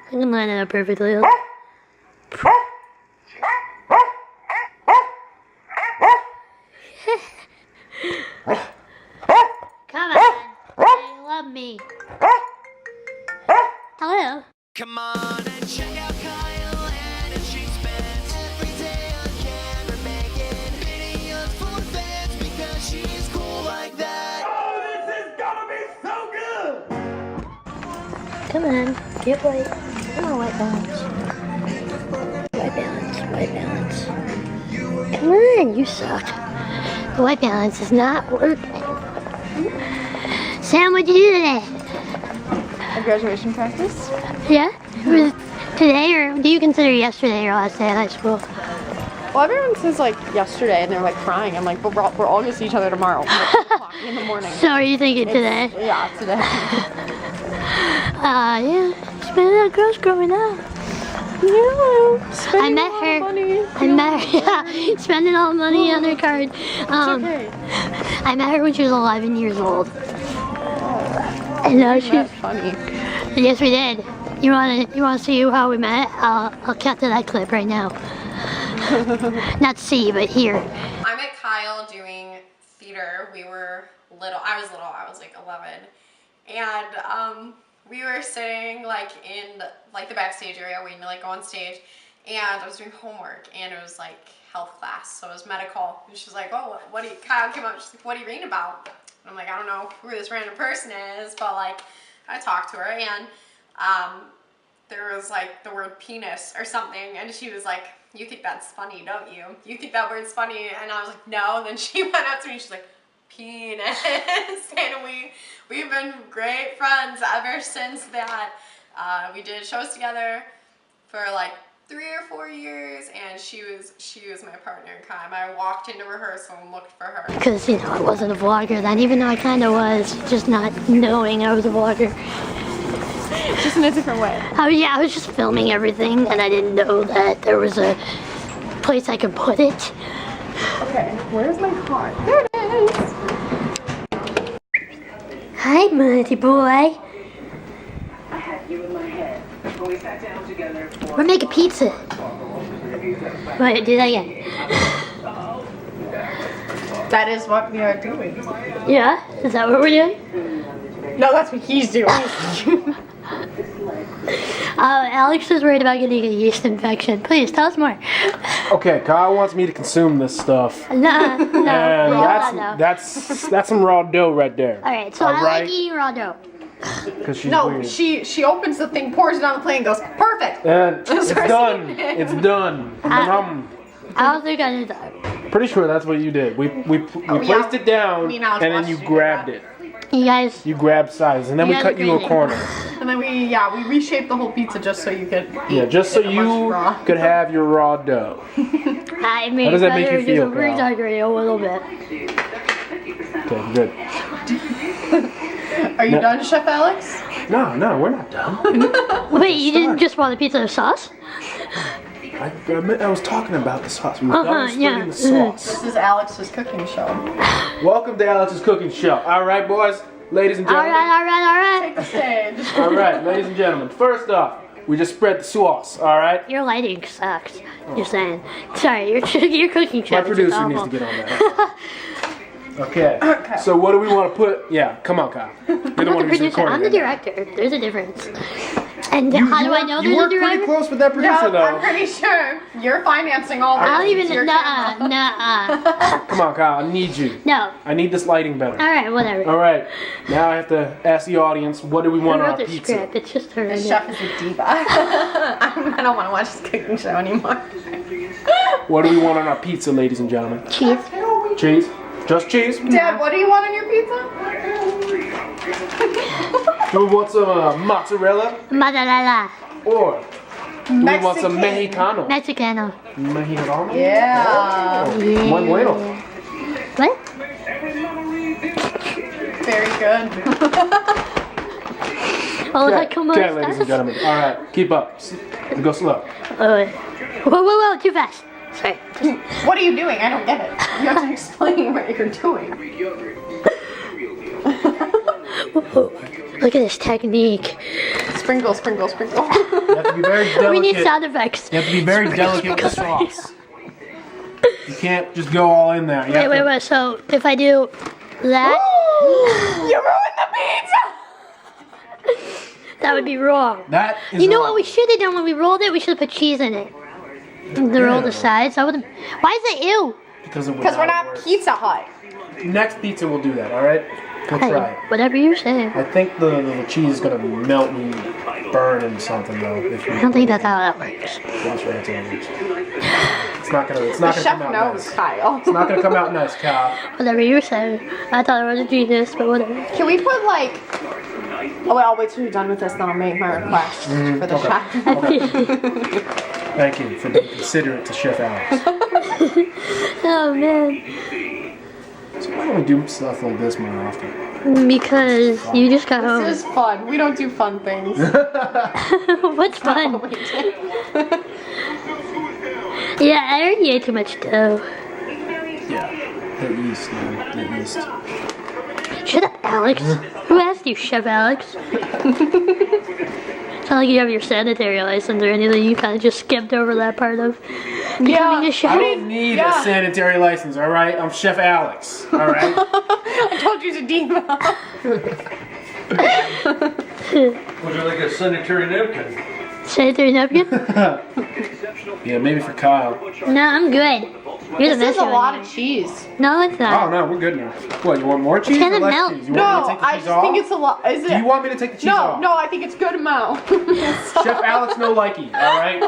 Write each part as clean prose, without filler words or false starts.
I can line it up perfectly. Come on. You love me. Hello. Come on and check out Kyle and she spends every day on camera making videos for fans because she's cool like that. Oh, this is gonna be so good! Come on. Get white. Come on, white balance. White balance. White balance. Come on, you suck. The white balance is not working. Sam, what'd you do today? A graduation practice? Yeah? Was it today, or do you consider yesterday your last day of high school? Well, everyone says like yesterday, and they're like crying. I'm like, but we're all gonna see each other tomorrow, like 2 o'clock in the morning. So are you thinking today? Yeah, today. Yeah. Spending that girl's growing up. Yeah, I met her. Yeah, spending all the money on her card. It's okay. I met her when she was 11 years old. And now she's That's funny. Yes, we did. You wanna see how we met? I'll cut to that clip right now. Not see, but hear. I met Kyle doing theater. We were little. I was like 11, and we were sitting like in the backstage area waiting to like go on stage, and I was doing homework, and it was like health class, so it was medical. And she's like, "Oh, what do you?" Kyle came up. She's like, "What are you reading about?" And I'm like, "I don't know who this random person is," but like I talked to her, and there was like the word penis or something, and she was like, "You think that's funny, don't you? You think that word's funny?" And I was like, "No." And then she went up to me, she's like, "Penis." And we've been great friends ever since that. We did shows together for like 3 or 4 years, and she was my partner in crime. I walked into rehearsal and looked for her. Because, I wasn't a vlogger then, even though I kind of was, just not knowing I was a vlogger. Just in a different way. Oh yeah, I was just filming everything, and I didn't know that there was a place I could put it. Okay, where's my car? There it is. Hi, Monty boy. I had you in my head when we sat down together for We're making pizza. Wait, do that again. That is what we are doing. Yeah? Is that what we're doing? No, that's what he's doing. Alex is worried about getting a yeast infection. Please, tell us more. Okay, Kyle wants me to consume this stuff. No. And that's some raw dough right there. Alright, so I like eating raw dough. Because she's No, weird. she opens the thing, pours it on the plate, and goes, perfect. And it's done. It's done. I don't think I did that. Pretty sure that's what you did. We placed it down, Me and Alex and then watched you you do grabbed that. it. You guys, You grabbed sides, and then You we guys cut are you a crazy. corner. And then we reshaped the whole pizza just so you could eat Yeah, just so it much you raw. could have your raw dough. I mean, How does that make you feel, We're Kyle? exaggerating a little bit. Okay, good. Are you done, Chef Alex? No, we're not done. Wait, you didn't just want a pizza with sauce? I was talking about the sauce. We were done yeah. splitting the sauce. This is Alex's cooking show. Welcome to Alex's Cooking Show. All right, boys, ladies and gentlemen. Alright. Take the stage. All right, ladies and gentlemen. First off, we just spread the sauce. All right. Your lighting sucks. You're saying. Sorry, your cooking show. My is producer just needs awful. to get on that. Okay. So what do we want to put? Yeah, come on, Kyle. You're the I'm not one the who's producer. recording. I'm the right now. director. There's a difference. And how do I know You there's a work pretty director? close with that producer, No, though. I'm pretty sure you're financing all this. I don't even. Your camera. Nuh-uh. Come on, Kyle. I need you. No. I need this lighting better. Alright, whatever. All right. Now I have to ask the audience, what do we I want on wrote our the pizza? script. It's just her. The chef is a diva. I don't want to watch this cooking show anymore. What do we want on our pizza, ladies and gentlemen? Cheese. Cheese? Just cheese? Dad, what do you want on your pizza? Do we want some mozzarella? Mozzarella. Or do we want some Mexicano? Mexicano. Mexicano? Yeah. Muy bueno. What? Very good. Hola, Okay, ¿cómo okay, ladies and estás? gentlemen. All right, keep up. Go slow. Whoa, too fast. Sorry. What are you doing? I don't get it. You have to explain what you're doing. Look at this technique. Sprinkle, sprinkle, sprinkle. You have to be very delicate. We need sound effects. You have to be very delicate with the sauce. You can't just go all in there. You have to- Wait. So if I do that, You ruined the pizza! that would be wrong. That is You know wrong. what we should have done when we rolled it? We should have put cheese in it. The roll the sides. I would. Why is it ew? Because it would Because we're not not work. Pizza Hut. Next pizza we'll do that, alright? We'll Hey, try it. whatever you say. I think the cheese is gonna melt and burn into something though. If you I don't think that's how that works. That's right, it's not gonna The come chef out knows, nice. Kyle. It's not gonna come out nice, Kyle. Whatever you say. I thought I was a genius, but whatever. Can we put like... Oh, wait, I'll wait till you're done with this, then I'll make my request for the chef. Thank you for being considerate to Chef Alex. Oh man. So why don't we do stuff like this more often? Because you just got home. This is fun. We don't do fun things. What's fun? Yeah, I already ate too much dough. Yeah. The yeast, man. The yeast. Shut up, Alex. Who asked you, Chef Alex? It's not like you have your sanitary license or anything. You kind of just skipped over that part of becoming a chef. I don't need a sanitary license, alright? I'm Chef Alex, alright? I told you to diva. Would you like a sanitary napkin? Sanitary napkin? Yeah, maybe for Kyle. No, I'm good. You're the This is best a lot of cheese. No, it's Oh not. no, we're good now. What, you want more cheese gonna or less melt. cheese? You want me No, to take the I cheese just off? think it's a lot. Is it? Do you want me to take the cheese No, off? no, I think it's good amount. Chef Alex, no likey, alright?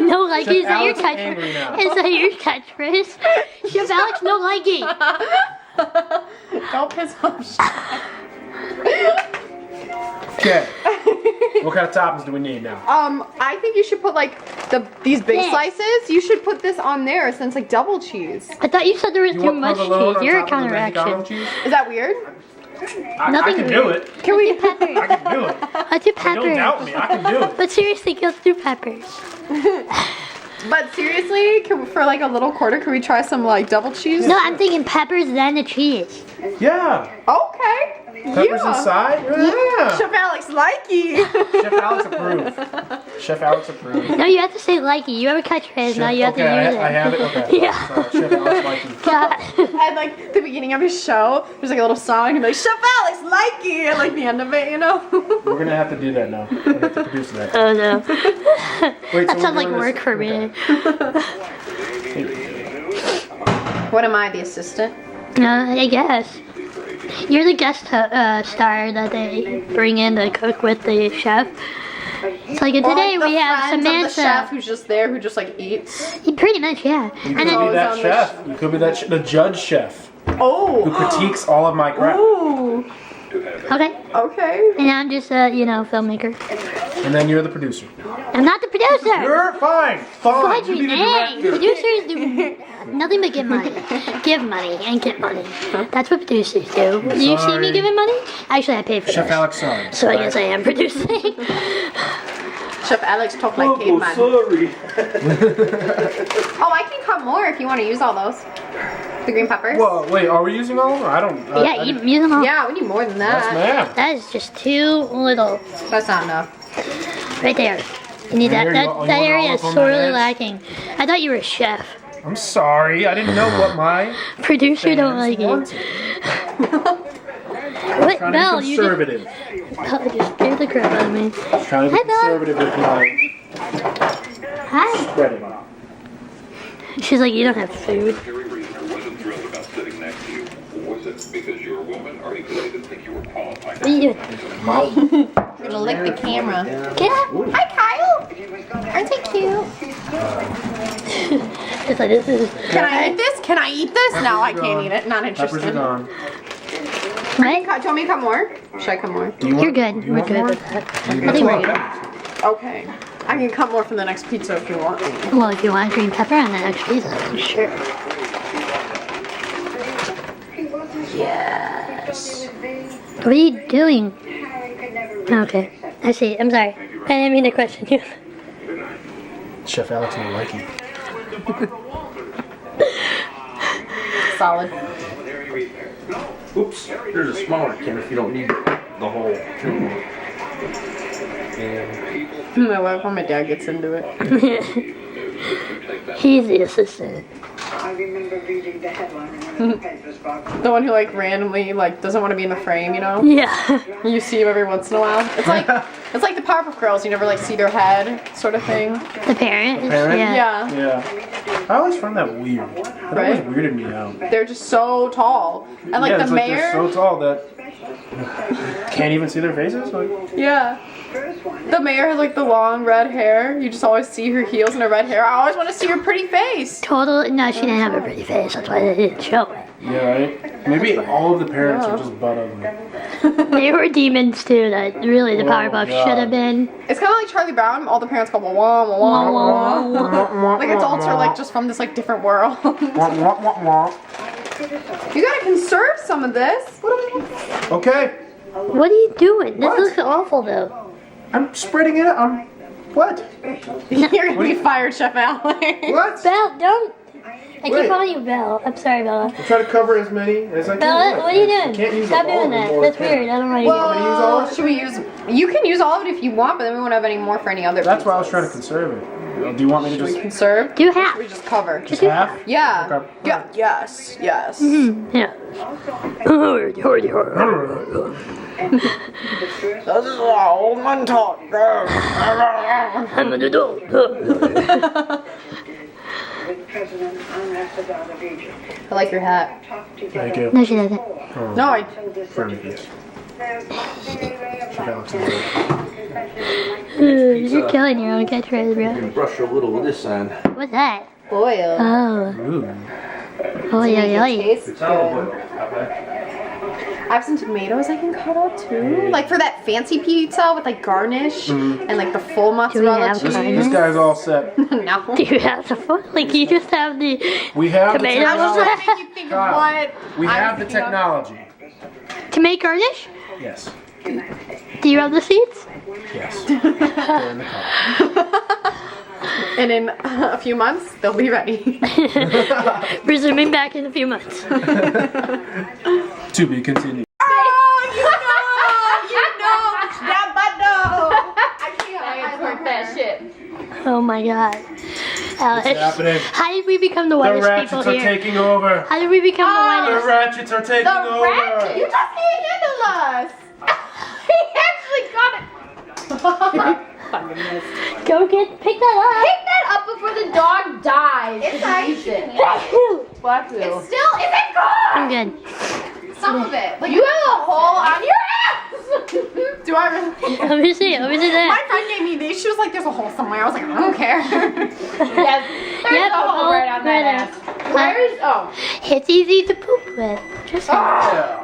No likey. Is Chef that your Alex is angry now. catchphrase? Is that your catchphrase? Chef Alex, no likey. Don't piss off. Okay. What kind of toppings do we need now? I think you should put like these big Yes. slices. You should put this on there since it's like double cheese. I thought you said there was You too want much provolone cheese. on You're a top of the counteraction. Mexicano cheese? Is that weird? I Nothing can do weird. it. Can we? I can do it. Let's do Don't doubt peppers. me, I can do it. But seriously, let's do peppers. But seriously, for like a little quarter, can we try some like double cheese? No, I'm thinking peppers, then the cheese. Yeah. Okay. Peppers inside? Yeah. Chef Alex Likey. Chef Alex approved. Chef Alex approved. No, you have to say likey. You have a catchphrase. Now you have okay, to use it. I have it. Okay. Yeah. Sorry, Chef Alex likey. God. At like the beginning of his show, there's like a little song and be like Chef Alex Likey at like the end of it, you know. We're gonna have to do that now. We're gonna have to produce that. Oh no. Wait, That so sounds we're like doing work this- for me. What am I, the assistant? I guess. You're the guest star that they bring in to cook with the chef. It's like today the we have friend of the chef Samantha. who's just there, who just like eats. Pretty much, yeah. You And could be always that on the chef. You could be that the judge chef who Oh. critiques all of my crap. Ooh. okay. Okay. And I'm just filmmaker. And then you're the producer. I'm not the producer. You're fine. Fine. What's You your be the name? director. Producers do nothing but give money. Give money and get money. That's what producers do. Do you see me Sorry. giving money? Actually, I pay for Chef this. Alex, sorry. So I guess I am producing. Chef Alex talk like caveman. sorry. Oh, I can cut more if you want to use all those. The green peppers. Whoa, wait, are we using all of them? I don't. Yeah, you use them all. Yeah, we need more than Yes, that. ma'am. That is just too little. That's not enough. Right there. You need that. There you That, go. You that want it area all is up on sorely that edge? lacking. I thought you were a chef. I'm sorry. I didn't know what my Producer don't fans like it. wanted. What? Trying Belle, to be you just, conservative. Belle just scared the crap out of me. Trying to Hi, be Belle. conservative with my Hi. spreading. She's like, you don't have food. Every reason I wasn't thrilled about sitting next to you. Was it because you're a woman, or because I didn't think you were qualified? What are you doing? I'm gonna lick the camera. Get up. Hi, Kyle. Aren't they cute? It's like, this is. Can I eat this? Can I eat this? No, I can't gone. eat it. Not Peppers are interested. gone. What? Do you want me to cut more? Should I cut more? Do you You're want- good. do you We're want good more? with that. You I got think some we're more good. peppers. Okay. I can cut more from the next pizza if you want. Well, if you want green pepper on the next pizza, sure. Yes. What are you doing? Okay. I see. I'm sorry. I didn't mean to question you. Chef Alex and Likey. Solid. Oops, there's a smaller can if you don't need it. the whole treatment. And My wife when my dad gets into it. He's the assistant. I remember reading the headline in one of the papers about The one who like randomly like doesn't want to be in the frame, you know? Yeah. You see him every once in a while. It's like the Powerpuff Girls. You never like see their head, sort of thing. The parent? parent? Yeah. Yeah, yeah, I always found that weird. That always Right? weirded me out. they're just so tall, and like yeah, the it's like mayor. they're so tall that can't even see their faces. Like, Yeah. The mayor has like the long red hair. You just always see her heels and her red hair. I always want to see her pretty face. Totally. No, she didn't have a pretty face. That's why they didn't show it. yeah, right. Maybe all of the parents are just butt ugly. They were demons too. That really the Oh, Powerpuff God. should have been. It's kind of like Charlie Brown. All the parents go wah wah wah wah wah wah. Like adults are like just from this like different world. Wah, wah, wah, wah. You gotta conserve some of this. Okay, What are you doing? This What? looks awful though. I'm spreading it. What? You're gonna be fired, Chef Allie. What? Belle, don't. I keep Wait. calling you Belle. I'm sorry, Bella. I'm trying to cover as many as I can. Bella, what are you doing? I can't use Stop all doing of them that. all That's the time. weird. I don't know why you Want me to use all of it? Should we use? You can use all of it if you want, but then we won't have any more for any other. That's why I was pizzas. trying to conserve it. Do you want me to Should we just conserve? do half. We just cover. just half? Yeah. Okay. Yeah. Yes. Yes. Yeah. This is how old man talk. I'm an adult. with President Ambassador of Egypt. I like your hat. Talked Thank together you. No, she doesn't. No, I. For this. You're killing your own catchphrase, bro. Brush a little with this end. What's that? Boil. Oh. Ooh. Oh, yeah, yeah. Tastes good. I have some tomatoes I can cut up too. Like for that fancy pizza with like garnish and like the full mozzarella have cheese. garnish? This guy's all set. No. Do you have the foot? Like, you just have the We have the Tomatoes? I was trying to technology. make you think of Kyle, what We I have was the thinking of. technology. to make garnish? Yes. Do you have the seeds? Yes. They're in the cup. And in a few months, they'll be ready. Resuming back in a few months. To be continued. Oh my god. Alex, happening? how did we become the The whitest ratchets people are here? taking over. How did we become the The whitest? ratchets are taking over. You just can't handle us. He actually got it. Go pick that up. Pick that up before the dog dies. It's nice. Whew. Blackwell. Still isn't gone. I'm good. Some of it. Like You have a hole on your ass. Do I really? Let me see. Let me see My that. friend gave me these. She was like, "There's a hole somewhere." I was like, "I don't care." Yes. There's Yep, a hole right on that right ass. Where's It's easy to poop with. Just Yeah.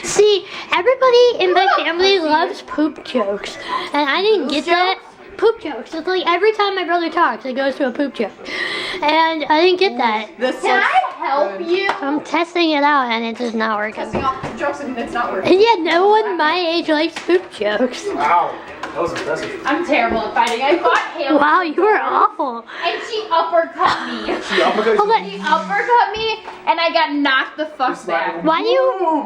see, everybody in my family loves poop jokes, and I didn't get that. Poop jokes. It's like every time my brother talks, it goes to a poop joke, and I didn't get that. This Can I help you? I'm testing it out, and it does not work. Testing off the jokes and it's not working. And yet, no one my age likes poop jokes. Wow. That was impressive. I'm terrible at fighting. I fought Haley. Wow, you are awful. And she uppercut me. She uppercut Hold you. on. She uppercut me, and I got knocked the fuck back. Why do you?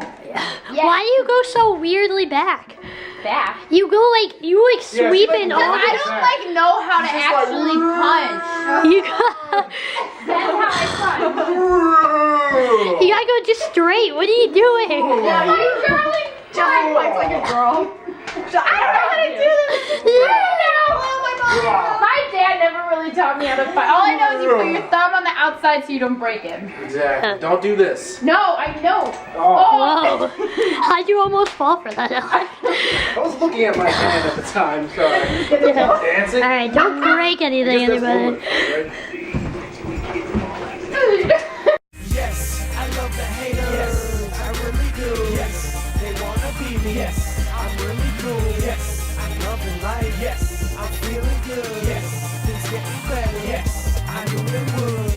Yeah. Why do you go so weirdly back? Back. You go like Yeah, she sweep like in goes all. I don't like know how to She's just like, actually punch. You got, That's how I punch. you gotta go just straight. What are you doing? Yeah, you Charlie. just fights like a girl. I don't know how to do this. My dad never really taught me how to fight. All I know is you put your thumb on the outside so you don't break it. Exactly. Don't do this. No, I know. Whoa! How'd you almost fall for that? I was looking at my hand at the time. Sorry. Dancing. All right, don't break anything, anybody. Yes, I love the haters. Yes, I really do. Yes, they wanna be me. Yes, I'm really cool. Yes, I'm loving life. Yes, I'm feeling good. Yes, things getting better. Yes, I knew it